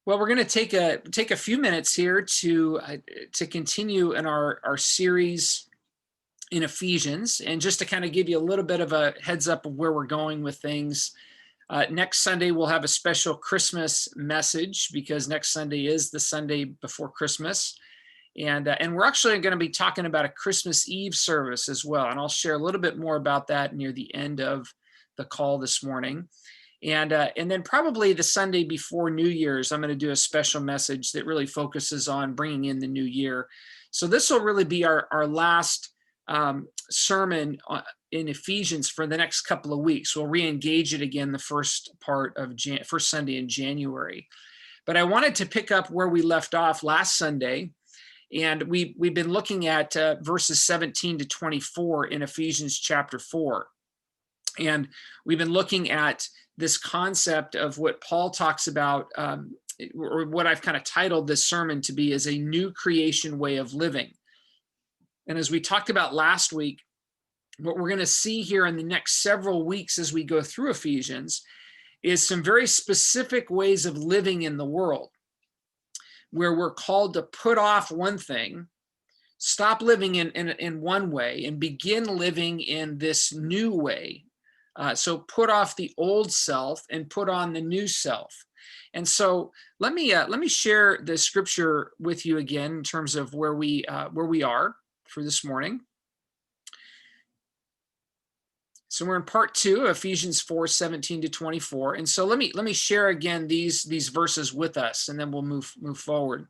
Well, we're going to take a few minutes here to continue in our series in Ephesians, and just to kind of give you a little bit of a heads up of where we're going with things. Next Sunday we'll have a special Christmas message because next Sunday is the Sunday before Christmas, and we're actually going to be talking about a Christmas Eve service as well, and I'll share a little bit more about that near the end of the call this morning. And then probably the Sunday before New Year's, I'm going to do a special message that really focuses on bringing in the new year. So this will really be our last sermon in Ephesians for the next couple of weeks. We'll re-engage it again the first Sunday in January. But I wanted to pick up where we left off last Sunday. And we've been looking at verses 17 to 24 in Ephesians chapter 4. And we've been looking at this concept of what Paul talks about, or what I've kind of titled this sermon to be, as a new creation way of living. And as we talked about last week, what we're going to see here in the next several weeks as we go through Ephesians is some very specific ways of living in the world, where we're called to put off one thing, stop living in one way, and begin living in this new way. So put off the old self and put on the new self. And so let me share the scripture with you again in terms of where we are for this morning. So we're in part 2 of Ephesians 4, 17 to 24. And so let me share again these verses with us, and then we'll move forward.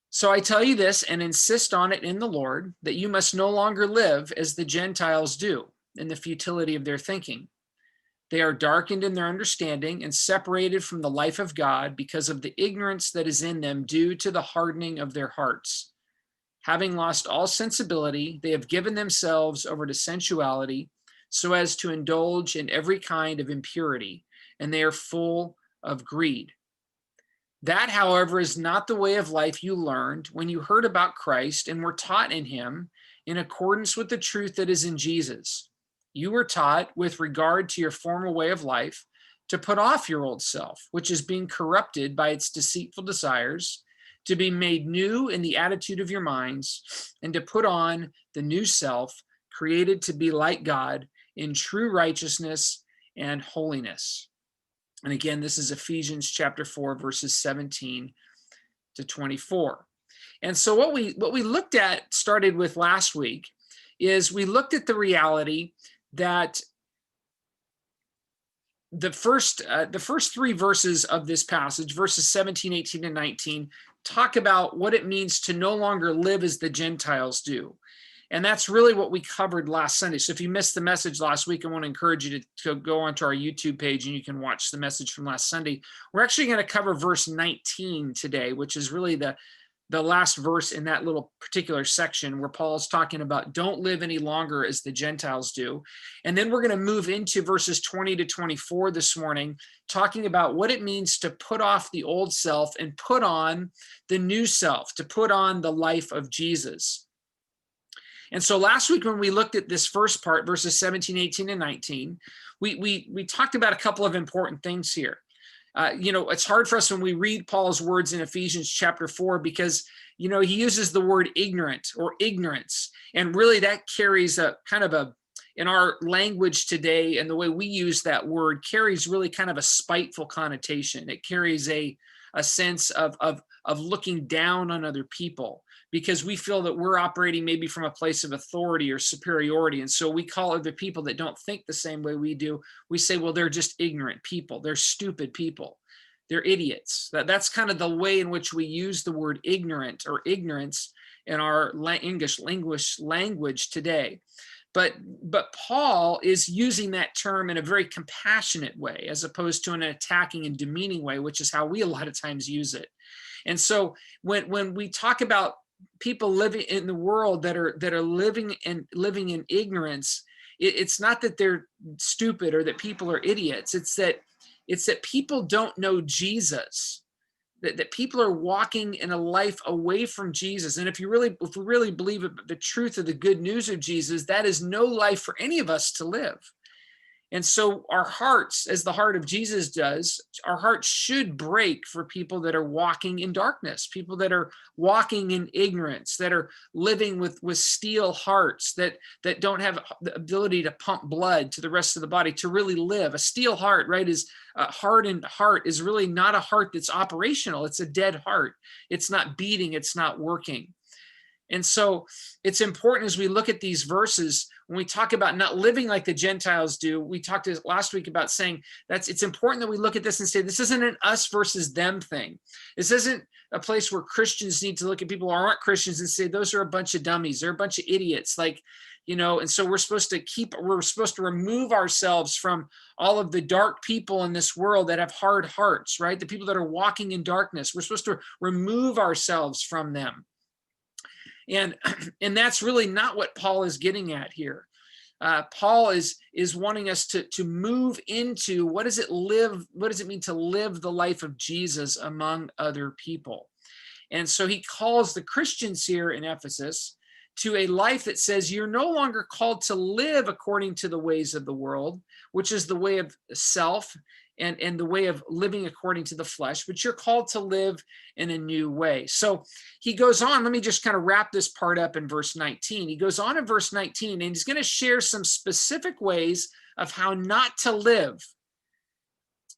So I tell you this and insist on it in the Lord, that you must no longer live as the Gentiles do, in the futility of their thinking. They are darkened in their understanding and separated from the life of God because of the ignorance that is in them due to the hardening of their hearts. Having lost all sensibility, they have given themselves over to sensuality so as to indulge in every kind of impurity, and they are full of greed. That, however, is not the way of life you learned when you heard about Christ and were taught in him in accordance with the truth that is in Jesus. You were taught, with regard to your former way of life, to put off your old self, which is being corrupted by its deceitful desires, to be made new in the attitude of your minds, and to put on the new self, created to be like God in true righteousness and holiness. And again, this is Ephesians chapter 4, verses 17 to 24. And so what we looked at, started with last week, is we looked at the reality that the first 3 verses of this passage, verses 17, 18, and 19, talk about what it means to no longer live as the Gentiles do. And that's really what we covered last Sunday. So if you missed the message last week, I want to encourage you to go onto our YouTube page and you can watch the message from last Sunday. We're actually going to cover verse 19 today, which is really the last verse in that little particular section where Paul's talking about don't live any longer as the Gentiles do. And then we're going to move into verses 20 to 24 this morning, talking about what it means to put off the old self and put on the new self, to put on the life of Jesus. And so last week when we looked at this first part, verses 17, 18, and 19, we talked about a couple of important things here. It's hard for us when we read Paul's words in Ephesians chapter 4 because, he uses the word ignorant or ignorance. And really that carries a kind of in our language today, and the way we use that word carries really kind of a spiteful connotation. It carries a sense of looking down on other people, because we feel that we're operating maybe from a place of authority or superiority. And so we call other people that don't think the same way we do, we say, well, they're just ignorant people. They're stupid people. They're idiots. That's kind of the way in which we use the word ignorant or ignorance in our English language today. But Paul is using that term in a very compassionate way, as opposed to an attacking and demeaning way, which is how we a lot of times use it. And so when we talk about people living in the world that are living in ignorance, it's not that they're stupid or that people are idiots. It's that people don't know Jesus, that people are walking in a life away from Jesus. And if we really believe the truth of the good news of Jesus, that is no life for any of us to live. And so our hearts, as the heart of Jesus does, our hearts should break for people that are walking in darkness, people that are walking in ignorance, that are living with steel hearts, that don't have the ability to pump blood to the rest of the body, to really live. A steel heart, right, is a hardened heart is really not a heart that's operational. It's a dead heart. It's not beating. It's not working. And so it's important as we look at these verses, when we talk about not living like the Gentiles do, we talked last week about saying it's important that we look at this and say, this isn't an us versus them thing. This isn't a place where Christians need to look at people who aren't Christians and say, those are a bunch of dummies. They're a bunch of idiots. Like, and so we're supposed to remove ourselves from all of the dark people in this world that have hard hearts, right? The people that are walking in darkness, we're supposed to remove ourselves from them. And that's really not what Paul is getting at here. Paul is wanting us to move into what does it mean to live the life of Jesus among other people. And so he calls the Christians here in Ephesus to a life that says you're no longer called to live according to the ways of the world, which is the way of self and the way of living according to the flesh, but you're called to live in a new way. So he goes on, let me just kind of wrap this part up in verse 19. He goes on in verse 19, and he's going to share some specific ways of how not to live.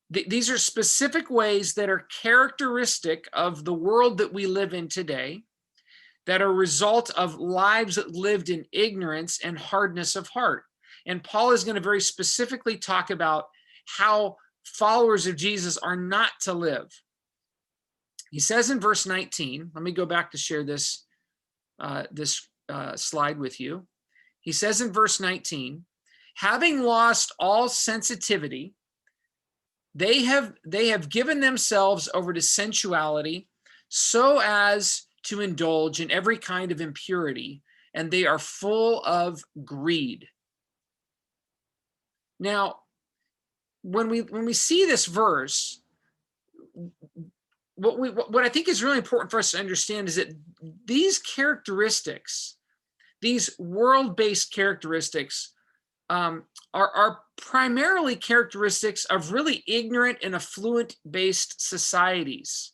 These are specific ways that are characteristic of the world that we live in today, that are a result of lives that lived in ignorance and hardness of heart. And Paul is going to very specifically talk about how followers of Jesus are not to live. He says in verse 19, let me go back to share this slide with you. He says in verse 19, having lost all sensitivity, they have given themselves over to sensuality so as to indulge in every kind of impurity, and they are full of greed. Now, when we see this verse, what I think is really important for us to understand is that these characteristics, these world-based characteristics, are primarily characteristics of really ignorant and affluent-based societies.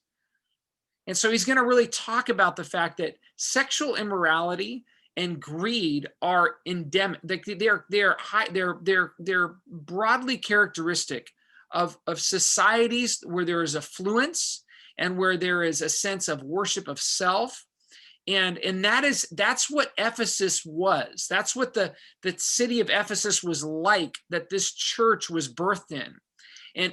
And so he's going to really talk about the fact that sexual immorality and greed are endemic. They're broadly characteristic of societies where there is affluence and where there is a sense of worship of self. And that's what Ephesus was. That's what the city of Ephesus was like, that this church was birthed in.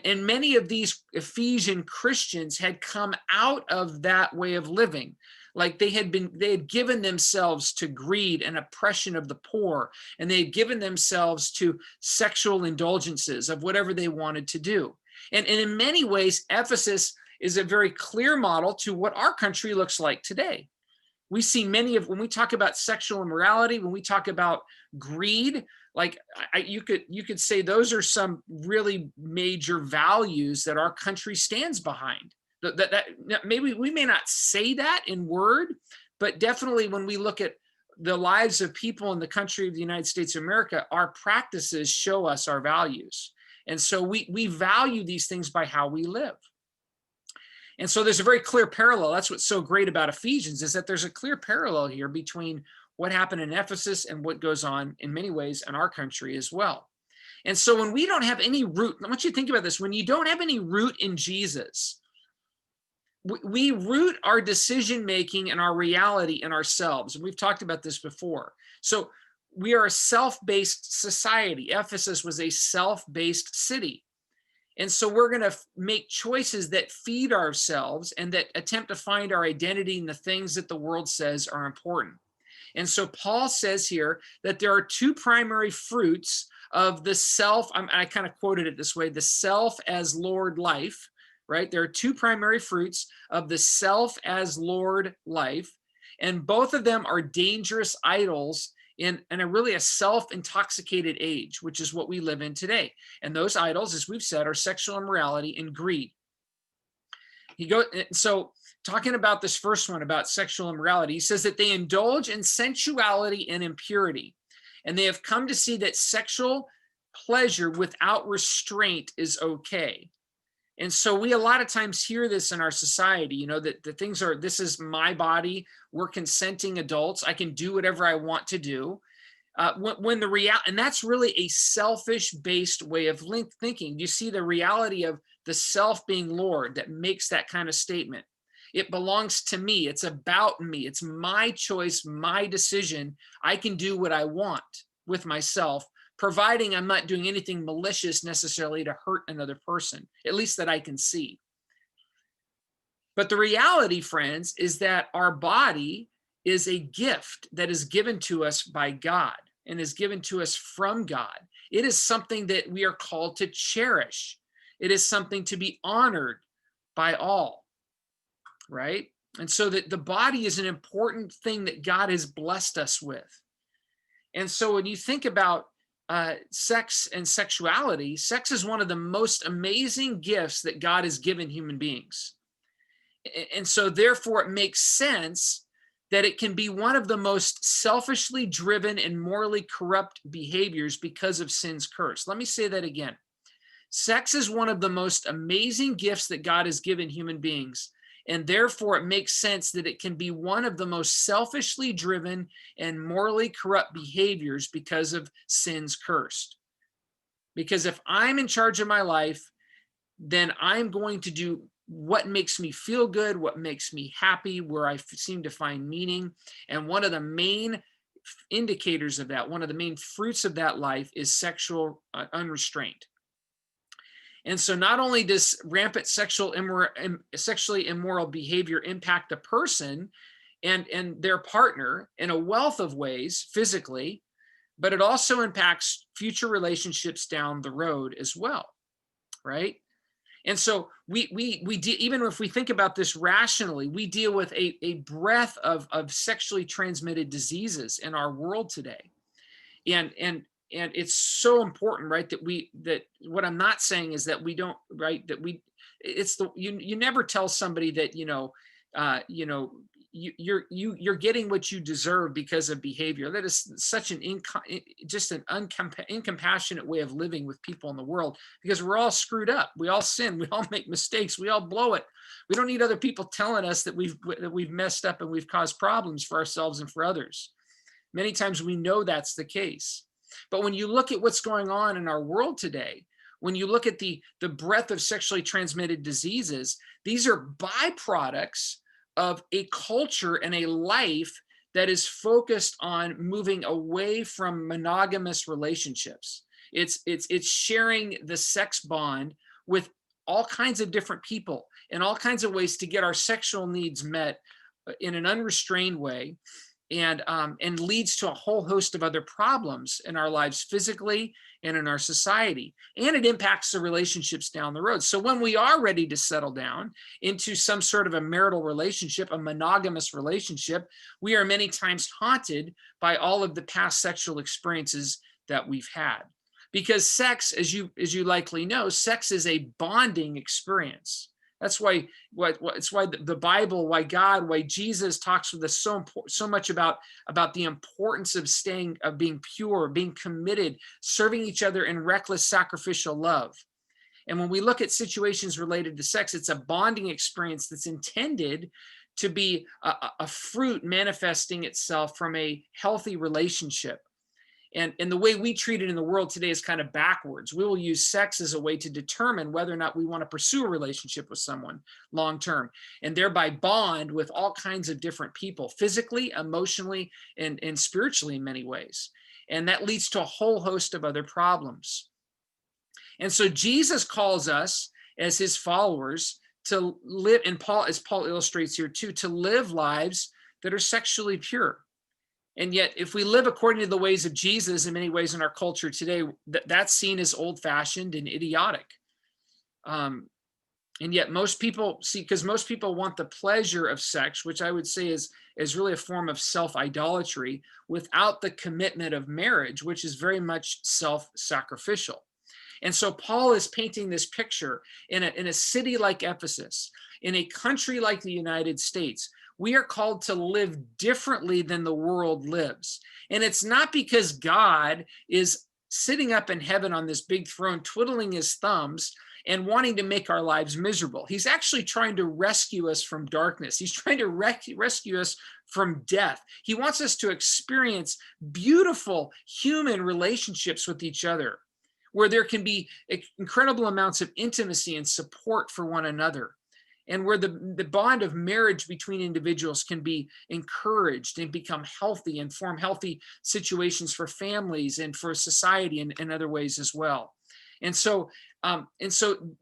And many of these Ephesian Christians had come out of that way of living. Like they had given themselves to greed and oppression of the poor, and they had given themselves to sexual indulgences of whatever they wanted to do. And in many ways, Ephesus is a very clear model to what our country looks like today. We see when we talk about sexual immorality, when we talk about greed, like you could say those are some really major values that our country stands behind. That maybe we may not say that in word, but definitely when we look at the lives of people in the country of the United States of America, our practices show us our values. And so we value these things by how we live. And so there's a very clear parallel. That's what's so great about Ephesians, is that there's a clear parallel here between what happened in Ephesus and what goes on in many ways in our country as well. And so when we don't have any root, I want you to think about this, when you don't have any root in Jesus, we root our decision-making and our reality in ourselves. And we've talked about this before. So we are a self-based society. Ephesus was a self-based city. And so we're going to make choices that feed ourselves and that attempt to find our identity in the things that the world says are important. And so Paul says here that there are two primary fruits of the self, I kind of quoted it this way, the self as Lord life, right? There are two primary fruits of the self as Lord life, and both of them are dangerous idols in a self-intoxicated age, which is what we live in today. And those idols, as we've said, are sexual immorality and greed. So talking about this first one about sexual immorality, he says that they indulge in sensuality and impurity. And they have come to see that sexual pleasure without restraint is okay. And so we a lot of times hear this in our society, you know, that the things are, this is my body, we're consenting adults, I can do whatever I want to do. When the reality, and that's really a selfish based way of thinking. You see the reality of the self being Lord that makes that kind of statement. It belongs to me. It's about me. It's my choice, my decision. I can do what I want with myself, providing I'm not doing anything malicious necessarily to hurt another person, at least that I can see. But the reality, friends, is that our body is a gift that is given to us by God and is given to us from God. It is something that we are called to cherish. It is something to be honored by all, right? And so that the body is an important thing that God has blessed us with. And so when you think about sex and sexuality, sex is one of the most amazing gifts that God has given human beings. And so therefore it makes sense that it can be one of the most selfishly driven and morally corrupt behaviors because of sin's curse. Let me say that again. Sex is one of the most amazing gifts that God has given human beings. And therefore, it makes sense that it can be one of the most selfishly driven and morally corrupt behaviors because of sin's curse. Because if I'm in charge of my life, then I'm going to do what makes me feel good, what makes me happy, where I seem to find meaning. And one of the main indicators of that, one of the main fruits of that life is sexual unrestraint. And so not only does rampant sexually immoral behavior impact a person and their partner in a wealth of ways physically, but it also impacts future relationships down the road as well, right? And so we even if we think about this rationally, we deal with a breadth of sexually transmitted diseases in our world today. And it's so important, right, that what I'm not saying is that we don't, right, that you never tell somebody that, you're getting what you deserve because of behavior. That is such an incompassionate way of living with people in the world, because we're all screwed up. We all sin. We all make mistakes. We all blow it. We don't need other people telling us that we've messed up and we've caused problems for ourselves and for others. Many times we know that's the case. But when you look at what's going on in our world today, when you look at the breadth of sexually transmitted diseases, these are byproducts of a culture and a life that is focused on moving away from monogamous relationships. It's sharing the sex bond with all kinds of different people in all kinds of ways to get our sexual needs met in an unrestrained way. And leads to a whole host of other problems in our lives physically and in our society. And it impacts the relationships down the road. So when we are ready to settle down into some sort of a marital relationship, a monogamous relationship, we are many times haunted by all of the past sexual experiences that we've had. Because sex, as you likely know, sex is a bonding experience. That's why the Bible, why God, why Jesus talks with us so much about the importance of being pure, being committed, serving each other in reckless sacrificial love. And when we look at situations related to sex, it's a bonding experience that's intended to be a fruit manifesting itself from a healthy relationship. And the way we treat it in the world today is kind of backwards. We will use sex as a way to determine whether or not we want to pursue a relationship with someone long term, and thereby bond with all kinds of different people, physically, emotionally, and spiritually in many ways. And that leads to a whole host of other problems. And so Jesus calls us as his followers to live, and as Paul illustrates here too, to live lives that are sexually pure. And yet, if we live according to the ways of Jesus in many ways in our culture today, that's seen as old-fashioned and idiotic. And yet most people because most people want the pleasure of sex, which I would say is really a form of self-idolatry, without the commitment of marriage, which is very much self-sacrificial. And so Paul is painting this picture in a city like Ephesus, in a country like the United States. We are called to live differently than the world lives. And it's not because God is sitting up in heaven on this big throne, twiddling his thumbs and wanting to make our lives miserable. He's actually trying to rescue us from darkness. He's trying to rescue us from death. He wants us to experience beautiful human relationships with each other, where there can be incredible amounts of intimacy and support for one another, and where the bond of marriage between individuals can be encouraged and become healthy and form healthy situations for families and for society in other ways as well. And so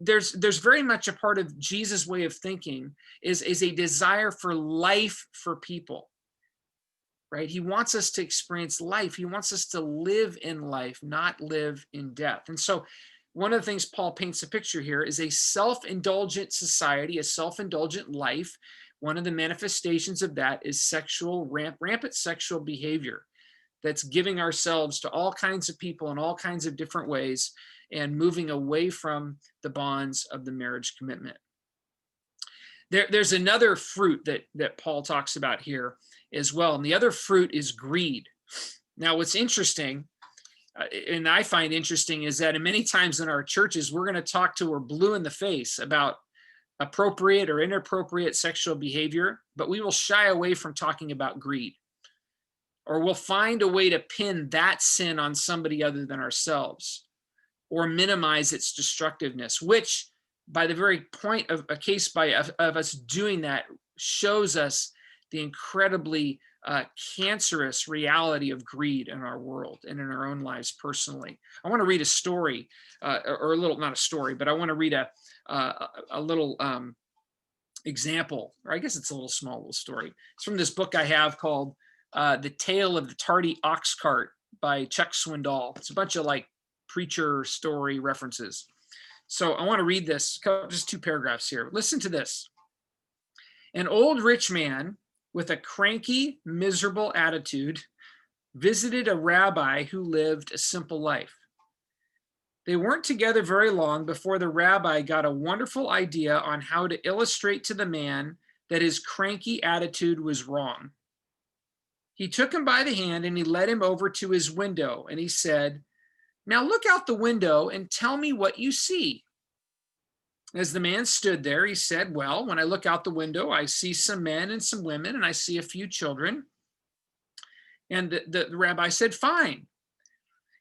there's very much a part of Jesus' way of thinking is a desire for life for people, right? He wants us to experience life. He wants us to live in life, not live in death. And so one of the things Paul paints a picture here is a self-indulgent society, a self-indulgent life. One of the manifestations of that is rampant sexual behavior that's giving ourselves to all kinds of people in all kinds of different ways and moving away from the bonds of the marriage commitment. There's another fruit that Paul talks about here as well, and the other fruit is greed. Now, what's interesting, and I find interesting, is that many times in our churches, we're going to talk till we're blue in the face about appropriate or inappropriate sexual behavior, but we will shy away from talking about greed, or we'll find a way to pin that sin on somebody other than ourselves, or minimize its destructiveness, which by the very point of a case of us doing that shows us the incredibly cancerous reality of greed in our world and in our own lives personally. I want to read a story, or a little, not a story, but I want to read a little example, or I guess it's a little story. It's from this book I have called The Tale of the Tardy Ox Cart by Chuck Swindoll. It's a bunch of like preacher story references. So I want to read this, just 2 paragraphs here. Listen to this. An old rich man with a cranky, miserable attitude visited a rabbi who lived a simple life. They weren't together very long before the rabbi got a wonderful idea on how to illustrate to the man that his cranky attitude was wrong. He took him by the hand and he led him over to his window, and he said, "Now look out the window and tell me what you see." As the man stood there, he said, "Well, when I look out the window, I see some men and some women, and I see a few children." And the rabbi said, "Fine."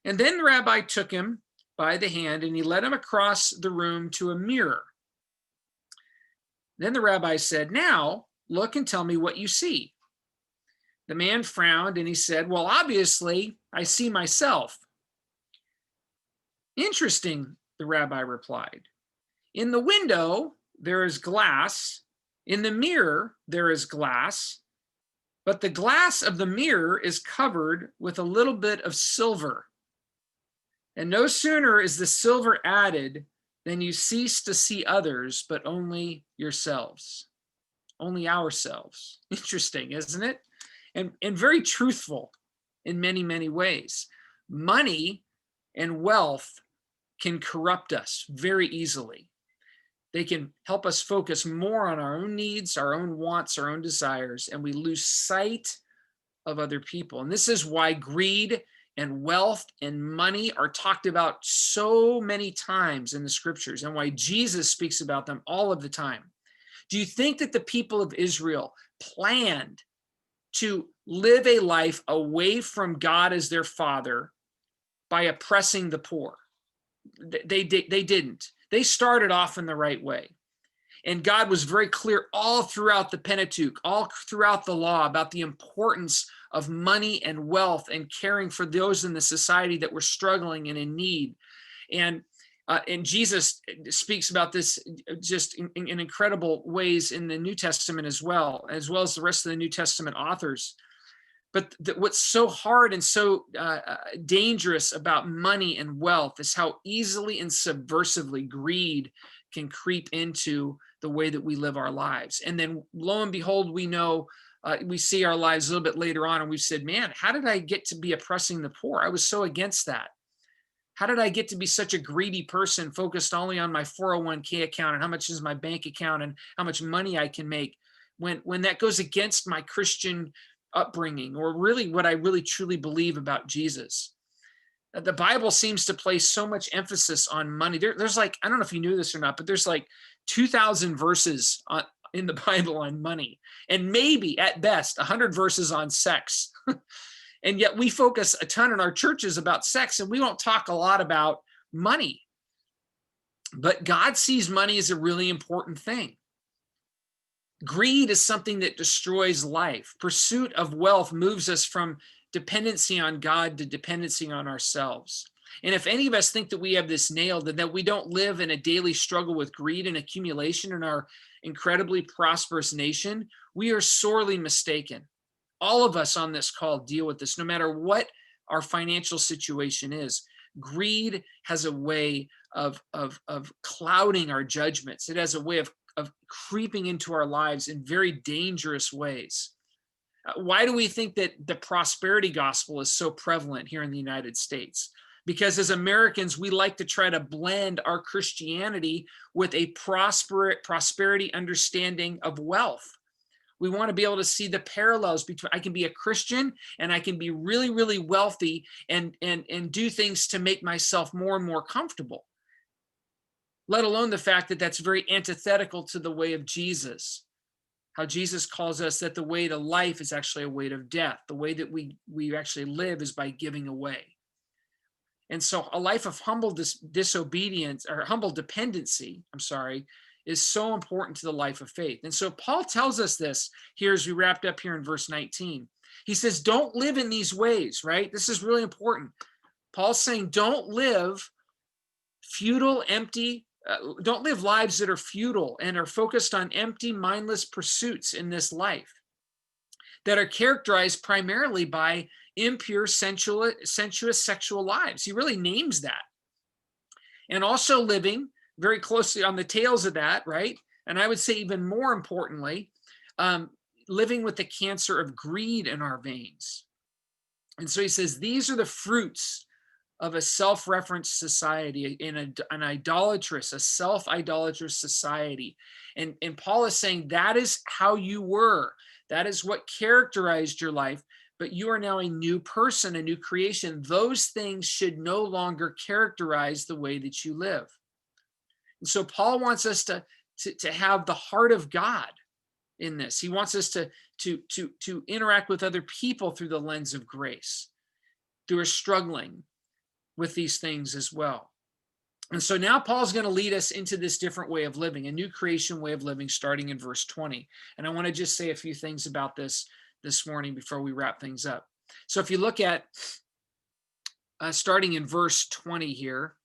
And then the rabbi took him by the hand and he led him across the room to a mirror. Then the rabbi said, "Now look and tell me what you see." The man frowned and he said, "Well, obviously, I see myself." "Interesting," the rabbi replied. "In the window, there is glass. In the mirror, there is glass. But the glass of the mirror is covered with a little bit of silver. And no sooner is the silver added than you cease to see others, but only yourselves." Only ourselves. Interesting, isn't it? And very truthful in many, many ways. Money and wealth can corrupt us very easily. They can help us focus more on our own needs, our own wants, our own desires, and we lose sight of other people. And this is why greed and wealth and money are talked about so many times in the scriptures, and why Jesus speaks about them all of the time. Do you think that the people of Israel planned to live a life away from God as their father by oppressing the poor? They didn't. They started off in the right way. And God was very clear all throughout the Pentateuch, all throughout the law, about the importance of money and wealth and caring for those in the society that were struggling and in need. And Jesus speaks about this just in incredible ways in the New Testament as well as the rest of the New Testament authors. But what's so hard and so dangerous about money and wealth is how easily and subversively greed can creep into the way that we live our lives. And then lo and behold, we know, we see our lives a little bit later on and we've said, man, how did I get to be oppressing the poor? I was so against that. How did I get to be such a greedy person focused only on my 401k account and how much is my bank account and how much money I can make when that goes against my Christian upbringing or really what I really truly believe about Jesus? The Bible seems to place so much emphasis on money. There's like, I don't know if you knew this or not, but there's like 2,000 verses in the Bible on money, and maybe at best 100 verses on sex. And yet we focus a ton in our churches about sex, and we don't talk a lot about money. But God sees money as a really important thing. Greed is something that destroys life. Pursuit of wealth moves us from dependency on God to dependency on ourselves. And if any of us think that we have this nailed and that we don't live in a daily struggle with greed and accumulation in our incredibly prosperous nation, we are sorely mistaken. All of us on this call deal with this, no matter what our financial situation is. Greed has a way of clouding our judgments. It has a way of creeping into our lives in very dangerous ways. Why do we think that the prosperity gospel is so prevalent here in the United States? Because as Americans, we like to try to blend our Christianity with a prosperity understanding of wealth. We want to be able to see the parallels between, I can be a Christian and I can be really, really wealthy and do things to make myself more and more comfortable. Let alone the fact that that's very antithetical to the way of Jesus. How Jesus calls us that the way to life is actually a way of death. The way that we actually live is by giving away. And so a life of humble disobedience, or humble dependency, is so important to the life of faith. And so Paul tells us this here as we wrapped up here in verse 19. He says, don't live in these ways, right? This is really important. Paul's saying, don't live futile, empty, don't live lives that are futile and are focused on empty, mindless pursuits in this life that are characterized primarily by impure, sensuous sexual lives. He really names that. And also living very closely on the tails of that, right? And I would say even more importantly, living with the cancer of greed in our veins. And so he says, these are the fruits of a self-referenced society, in an idolatrous, a self-idolatrous society. And Paul is saying that is how you were. That is what characterized your life, but you are now a new person, a new creation. Those things should no longer characterize the way that you live. And so Paul wants us to have the heart of God in this. He wants us to interact with other people through the lens of grace, who are struggling with these things as well. And so now Paul's going to lead us into this different way of living, a new creation way of living, starting in verse 20. And I want to just say a few things about this morning before we wrap things up. So if you look at starting in verse 20 here,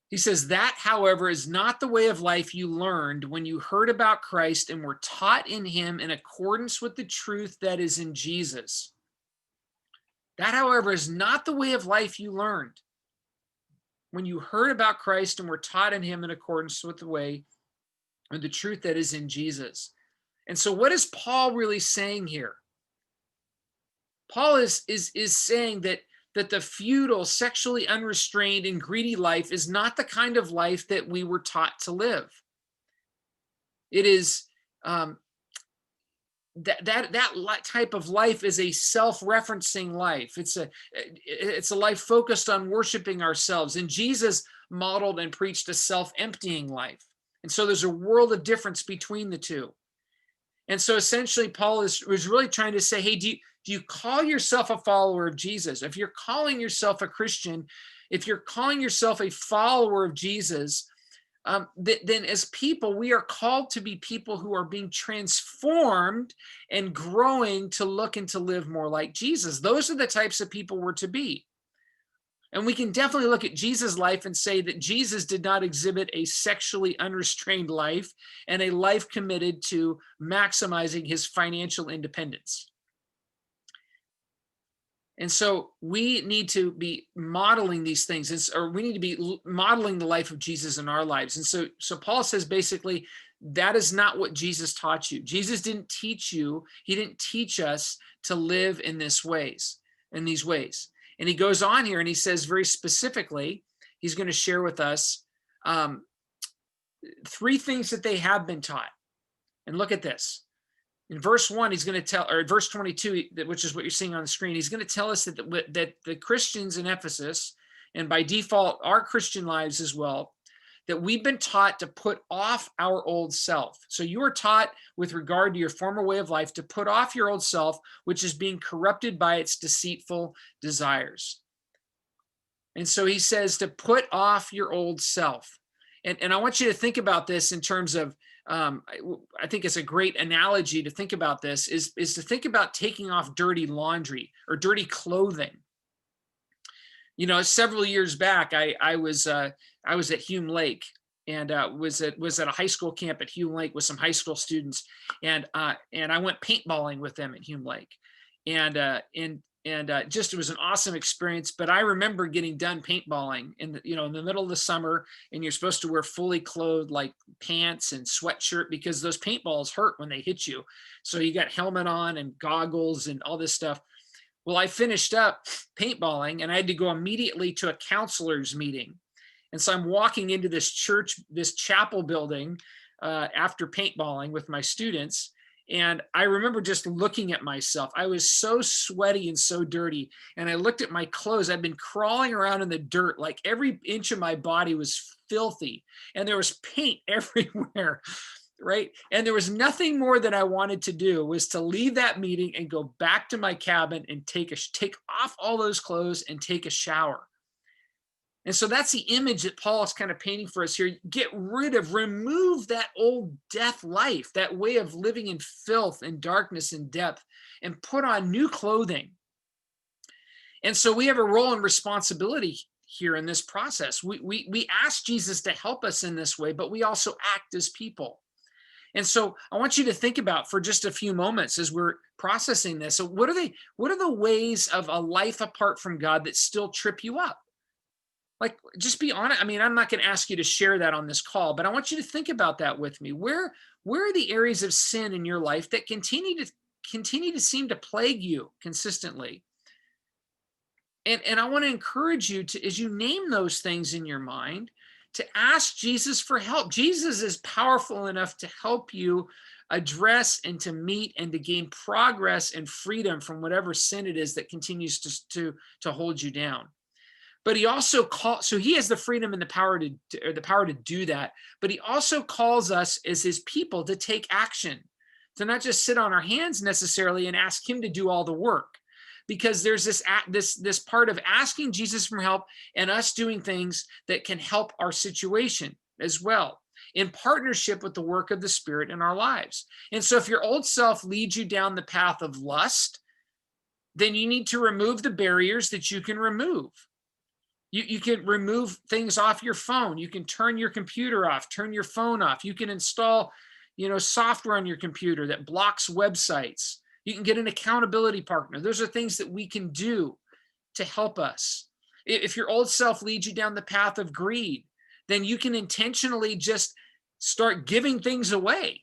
he says, that, however, is not the way of life you learned when you heard about Christ and were taught in him in accordance with the truth that is in Jesus. That, however, is not the way of life you learned when you heard about Christ and were taught in him in accordance with the way or the truth that is in Jesus. And so what is Paul really saying here? Paul is saying that the futile, sexually unrestrained, and greedy life is not the kind of life that we were taught to live. It is that type of life is a self-referencing life. It's a life focused on worshiping ourselves. And Jesus modeled and preached a self-emptying life. And so there's a world of difference between the two. And so essentially Paul was really trying to say, hey, do you call yourself a follower of Jesus? If you're calling yourself a Christian, if you're calling yourself a follower of Jesus, then as people, we are called to be people who are being transformed and growing to look and to live more like Jesus. Those are the types of people we're to be. And we can definitely look at Jesus' life and say that Jesus did not exhibit a sexually unrestrained life and a life committed to maximizing his financial independence. And so we need to be modeling these things, or we need to be modeling the life of Jesus in our lives. And so Paul says basically, that is not what Jesus taught you. Jesus didn't teach you. He didn't teach us to live in these ways. And he goes on here and he says very specifically, he's going to share with us 3 things that they have been taught. And look at this. In verse 1, he's going to tell, or verse 22, which is what you're seeing on the screen, he's going to tell us that the Christians in Ephesus, and by default, our Christian lives as well, that we've been taught to put off our old self. So you are taught with regard to your former way of life to put off your old self, which is being corrupted by its deceitful desires. And so he says to put off your old self. And I want you to think about this in terms of, I think it's a great analogy to think about this, is to think about taking off dirty laundry or dirty clothing. You know, several years back, I was at Hume Lake, and was at a high school camp at Hume Lake with some high school students, and I went paintballing with them at Hume Lake, and just, it was an awesome experience. But I remember getting done paintballing in the middle of the summer, and you're supposed to wear fully clothed like pants and sweatshirt because those paintballs hurt when they hit you. So you got helmet on and goggles and all this stuff. Well, I finished up paintballing and I had to go immediately to a counselor's meeting. And so I'm walking into this chapel building after paintballing with my students. And I remember just looking at myself. I was so sweaty and so dirty. And I looked at my clothes. I'd been crawling around in the dirt. Like every inch of my body was filthy. And there was paint everywhere. Right. And there was nothing more that I wanted to do was to leave that meeting and go back to my cabin and take off all those clothes and take a shower. And so that's the image that Paul is kind of painting for us here. Remove that old death life, that way of living in filth and darkness and depth, and put on new clothing. And so we have a role and responsibility here in this process. We ask Jesus to help us in this way, but we also act as people. And so I want you to think about for just a few moments as we're processing this. So what are the ways of a life apart from God that still trip you up? Like, just be honest. I mean, I'm not going to ask you to share that on this call, but I want you to think about that with me. Where are the areas of sin in your life that continue to seem to plague you consistently? And I want to encourage you to, as you name those things in your mind, to ask Jesus for help. Jesus is powerful enough to help you address and to meet and to gain progress and freedom from whatever sin it is that continues to hold you down. But he also so he has the freedom and the power to do that. But he also calls us as his people to take action, to not just sit on our hands necessarily and ask him to do all the work. Because there's this part of asking Jesus for help and us doing things that can help our situation as well, in partnership with the work of the Spirit in our lives. And so if your old self leads you down the path of lust, then you need to remove the barriers that you can remove. You can remove things off your phone. You can turn your computer off, turn your phone off. You can install, software on your computer that blocks websites. You can get an accountability partner. Those are things that we can do to help us. If your old self leads you down the path of greed, then you can intentionally just start giving things away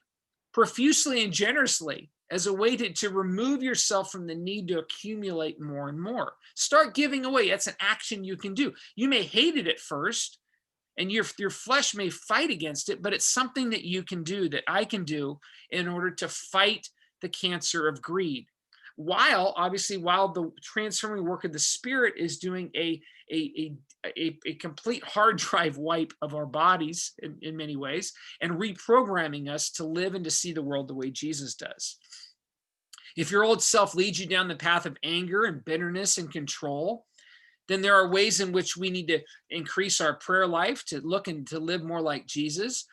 profusely and generously as a way to remove yourself from the need to accumulate more and more. Start giving away. That's an action you can do. You may hate it at first, and your flesh may fight against it, but it's something that you can do, that I can do, in order to fight the cancer of greed, while the transforming work of the Spirit is doing a complete hard drive wipe of our bodies in many ways, and reprogramming us to live and to see the world the way Jesus does. If your old self leads you down the path of anger and bitterness and control, then there are ways in which we need to increase our prayer life to look and to live more like Jesus.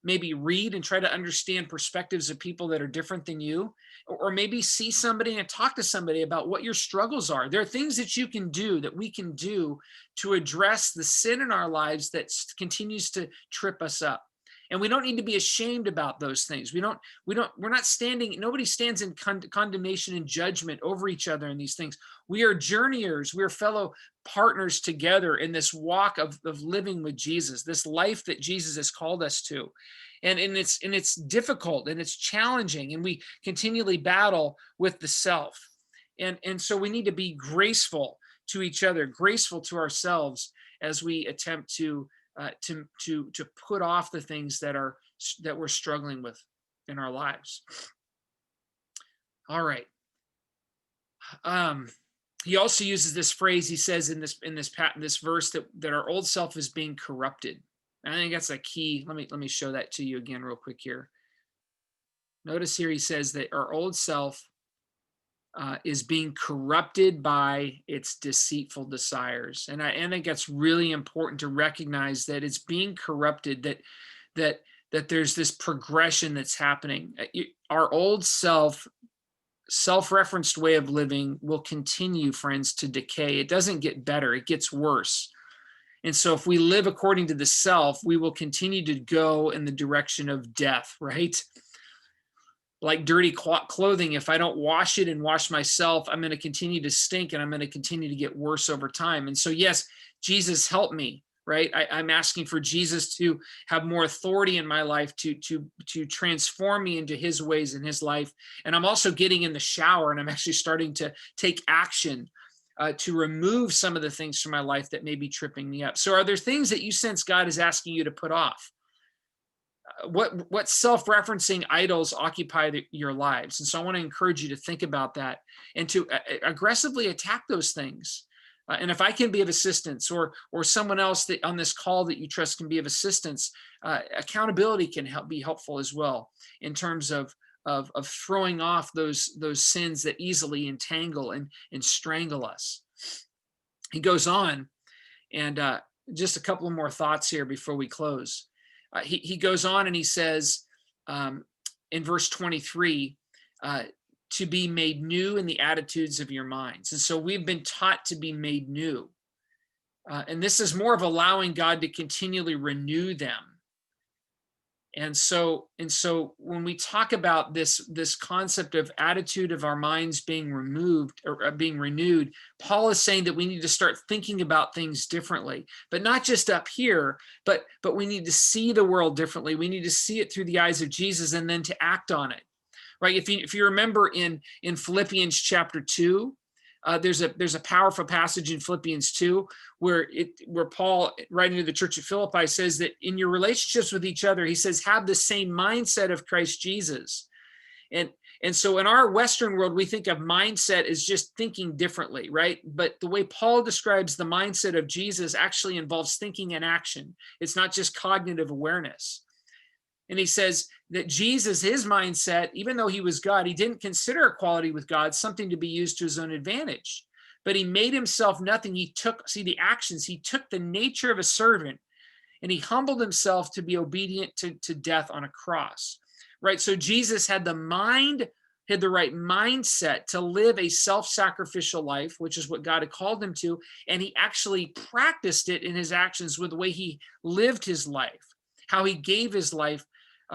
Maybe read and try to understand perspectives of people that are different than you, or maybe see somebody and talk to somebody about what your struggles are. There are things that you can do, that we can do, to address the sin in our lives that continues to trip us up. And we don't need to be ashamed about those things. Nobody stands in condemnation and judgment over each other in these things. We are journeyers. We are fellow partners together in this walk of living with Jesus, this life that Jesus has called us to. And it's difficult and it's challenging, and we continually battle with the self. And so we need to be graceful to each other, graceful to ourselves as we attempt to put off the things that we're struggling with in our lives. All right. He also uses this phrase. He says in this verse that our old self is being corrupted. And I think that's a key. Let me show that to you again real quick here. Notice here he says that our old self is being corrupted by its deceitful desires, and I think that's really important to recognize that it's being corrupted. That there's this progression that's happening. Our old self-referenced way of living will continue, friends, to decay. It doesn't get better, it gets worse. And so if we live according to the self, we will continue to go in the direction of death, right? Like dirty clothing, if I don't wash it and wash myself, I'm going to continue to stink, and I'm going to continue to get worse over time. And so, yes, Jesus, help me, right? I'm asking for Jesus to have more authority in my life, to transform me into his ways in his life. And I'm also getting in the shower, and I'm actually starting to take action to remove some of the things from my life that may be tripping me up. So are there things that you sense God is asking you to put off? What self-referencing idols occupy your lives? And so I want to encourage you to think about that and to aggressively attack those things. And if I can be of assistance, or someone else that on this call that you trust can be of assistance, accountability can be helpful as well in terms of throwing off those sins that easily entangle and strangle us. He goes on, and just a couple of more thoughts here before we close. He goes on and he says in verse 23, to be made new in the attitudes of your minds. And so we've been taught to be made new. And this is more of allowing God to continually renew them. And so when we talk about this concept of attitude of our minds being removed or being renewed, Paul is saying that we need to start thinking about things differently, but not just up here, but we need to see the world differently. We need to see it through the eyes of Jesus and then to act on it, right? If you remember in Philippians chapter 2, there's a powerful passage in Philippians 2 where Paul, writing to the church at Philippi, says that in your relationships with each other, he says, have the same mindset of Christ Jesus. And so in our Western world, we think of mindset as just thinking differently, right? But the way Paul describes the mindset of Jesus actually involves thinking and action. It's not just cognitive awareness. And he says that Jesus, his mindset, even though he was God, he didn't consider equality with God something to be used to his own advantage, but he made himself nothing. He took the nature of a servant, and he humbled himself to be obedient to death on a cross, right? So Jesus had the right mindset to live a self-sacrificial life, which is what God had called him to. And he actually practiced it in his actions with the way he lived his life, how he gave his life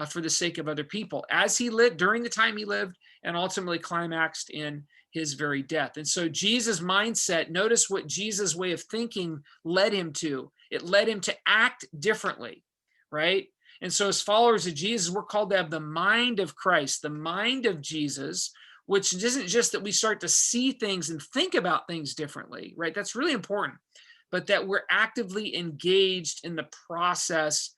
for the sake of other people as he lived during the time he lived, and ultimately climaxed in his very death. And so Jesus' mindset, notice what Jesus' way of thinking led him to. It led him to act differently, right? And so as followers of Jesus, we're called to have the mind of Christ, the mind of Jesus, which isn't just that we start to see things and think about things differently, right? That's really important, but that we're actively engaged in the process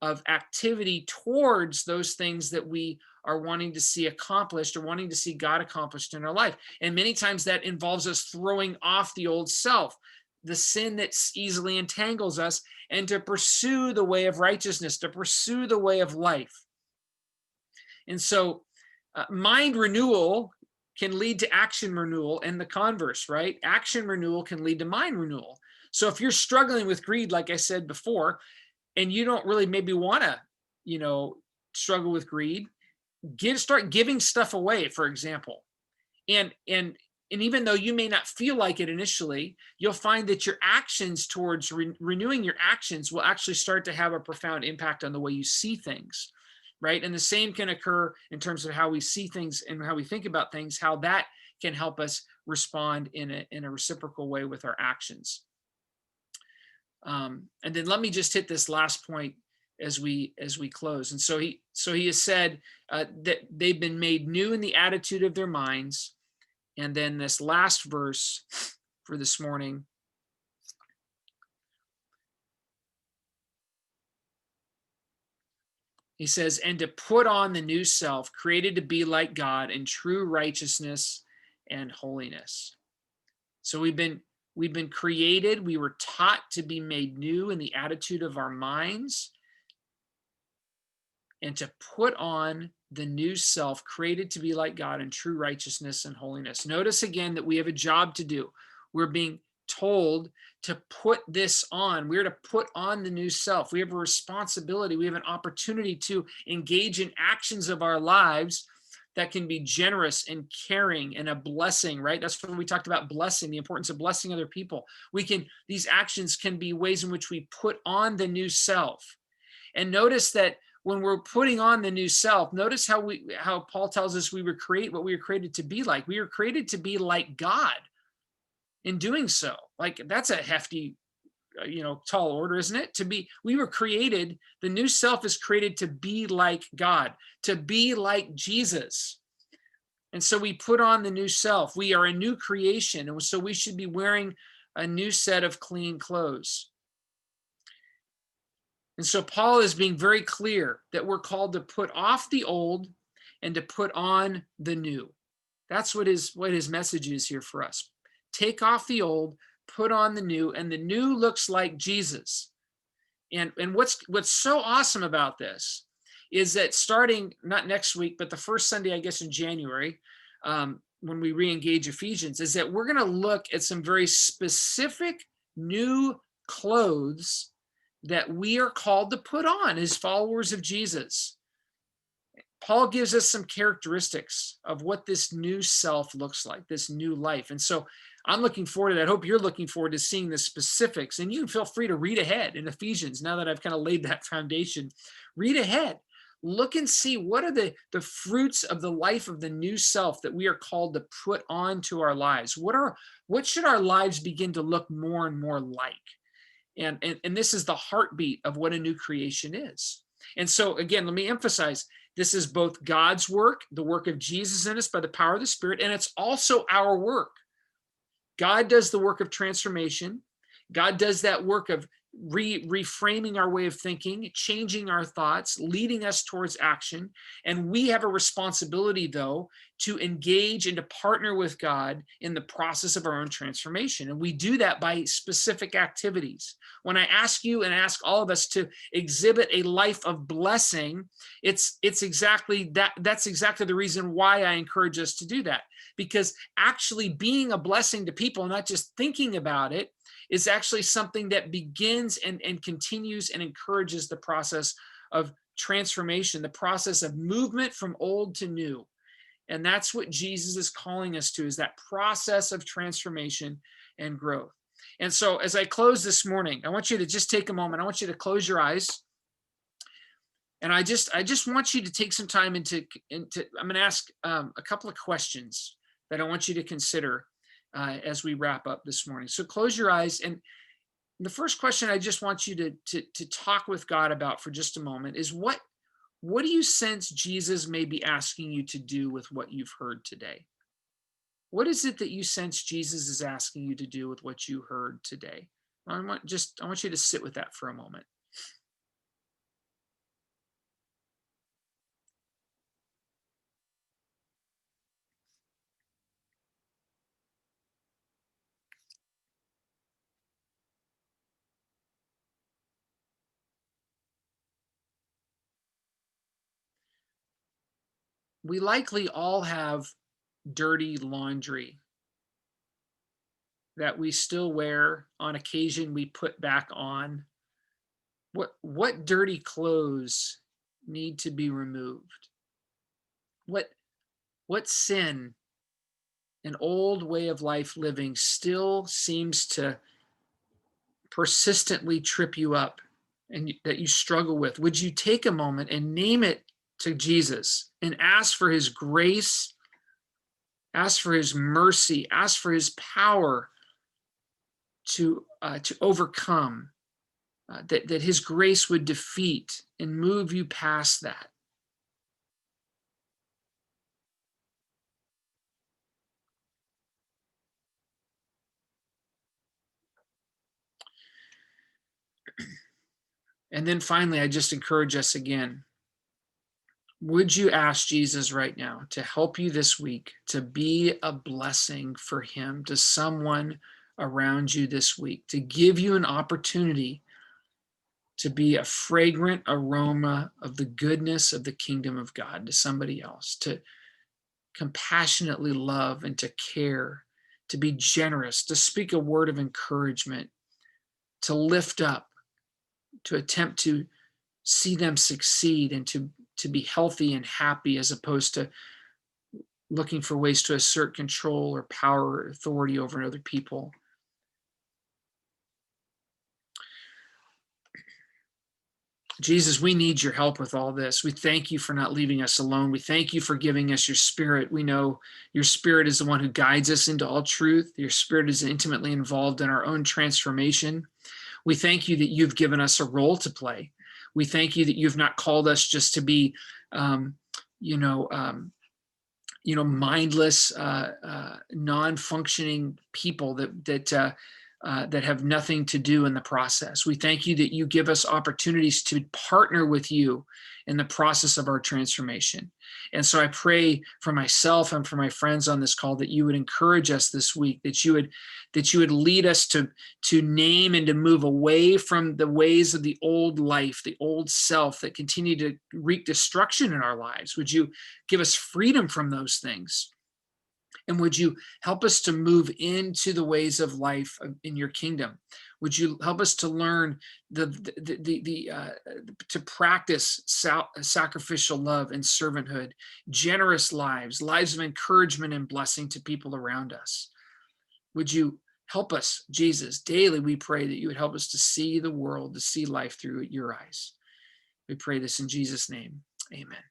of activity towards those things that we are wanting to see accomplished or wanting to see God accomplished in our life. And many times that involves us throwing off the old self, the sin that easily entangles us, and to pursue the way of righteousness, to pursue the way of life. And so mind renewal can lead to action renewal, and the converse, right? Action renewal can lead to mind renewal. So if you're struggling with greed, like I said before, and you don't really maybe want to, struggle with greed, start giving stuff away, for example. And even though you may not feel like it initially, you'll find that your actions towards renewing your actions will actually start to have a profound impact on the way you see things, right? And the same can occur in terms of how we see things and how we think about things, how that can help us respond in a reciprocal way with our actions. And then let me just hit this last point as we close. And so he has said that they've been made new in the attitude of their minds. And then this last verse for this morning, He says, and to put on the new self, created to be like God in true righteousness and holiness. So we've been created, we were taught to be made new in the attitude of our minds, and to put on the new self, created to be like God in true righteousness and holiness. Notice again that we have a job to do. We're being told to put this on. We're to put on the new self. We have a responsibility. We have an opportunity to engage in actions of our lives that can be generous and caring and a blessing, right? That's when we talked about blessing, the importance of blessing other people. These actions can be ways in which we put on the new self. And notice that when we're putting on the new self, notice how Paul tells us we were created to be like. We were created to be like God in doing so. Like, that's a hefty, tall order, isn't it? We were created, the new self is created to be like God, to be like Jesus. And so we put on the new self. We are a new creation. And so we should be wearing a new set of clean clothes. And so Paul is being very clear that we're called to put off the old and to put on the new. That's what his message is here for us. Take off the old, put on the new, and the new looks like Jesus. And what's so awesome about this is that starting not next week, but the first Sunday, I guess, in January, when we re-engage Ephesians, is that we're going to look at some very specific new clothes that we are called to put on as followers of Jesus. Paul gives us some characteristics of what this new self looks like, this new life. And so I'm looking forward to that. I hope you're looking forward to seeing the specifics. And you can feel free to read ahead in Ephesians. Now that I've kind of laid that foundation, read ahead. Look and see what are the fruits of the life of the new self that we are called to put on to our lives. What should our lives begin to look more and more like? And this is the heartbeat of what a new creation is. And so again, let me emphasize, this is both God's work, the work of Jesus in us by the power of the Spirit, and it's also our work. God does the work of transformation. God does that work of reframing our way of thinking, changing our thoughts, leading us towards action. And we have a responsibility, though, to engage and to partner with God in the process of our own transformation. And we do that by specific activities. When I ask you and ask all of us to exhibit a life of blessing, it's exactly that. That's exactly the reason why I encourage us to do that. Because actually being a blessing to people, not just thinking about it, is actually something that begins and continues and encourages the process of transformation, the process of movement from old to new. And that's what Jesus is calling us to, is that process of transformation and growth. And so as I close this morning, I want you to just take a moment. I want you to close your eyes. And I just want you to take some time I'm going to ask a couple of questions that I want you to consider as we wrap up this morning. So close your eyes. And the first question I just want you to talk with God about for just a moment is what do you sense Jesus may be asking you to do with what you've heard today? What is it that you sense Jesus is asking you to do with what you heard today? I want you to sit with that for a moment. We likely all have dirty laundry that we still wear. On occasion we put back on. What dirty clothes need to be removed? What sin, an old way of life living, still seems to persistently trip you up and that you struggle with? Would you take a moment and name it to Jesus and ask for his grace, ask for his mercy, ask for his power to overcome, that his grace would defeat and move you past that? And then finally, I just encourage us again Would you ask Jesus right now to help you this week to be a blessing for him to someone around you this week, to give you an opportunity to be a fragrant aroma of the goodness of the kingdom of God to somebody else, to compassionately love and to care, to be generous, to speak a word of encouragement, to lift up, to attempt to see them succeed and to be healthy and happy, as opposed to looking for ways to assert control or power or authority over other people. Jesus, we need your help with all this. We thank you for not leaving us alone. We thank you for giving us your spirit. We know your spirit is the one who guides us into all truth. Your spirit is intimately involved in our own transformation. We thank you that you've given us a role to play. We thank you that you've not called us just to be, mindless, non-functioning people that have nothing to do in the process. We thank you that you give us opportunities to partner with you in the process of our transformation. And so I pray for myself and for my friends on this call that you would encourage us this week, that you would lead us to name and to move away from the ways of the old life, the old self that continue to wreak destruction in our lives. Would you give us freedom from those things? And would you help us to move into the ways of life in your kingdom? Would you help us to learn to practice sacrificial love and servanthood, generous lives, lives of encouragement and blessing to people around us? Would you help us, Jesus, daily? We pray that you would help us to see the world, to see life through your eyes. We pray this in Jesus' name. Amen.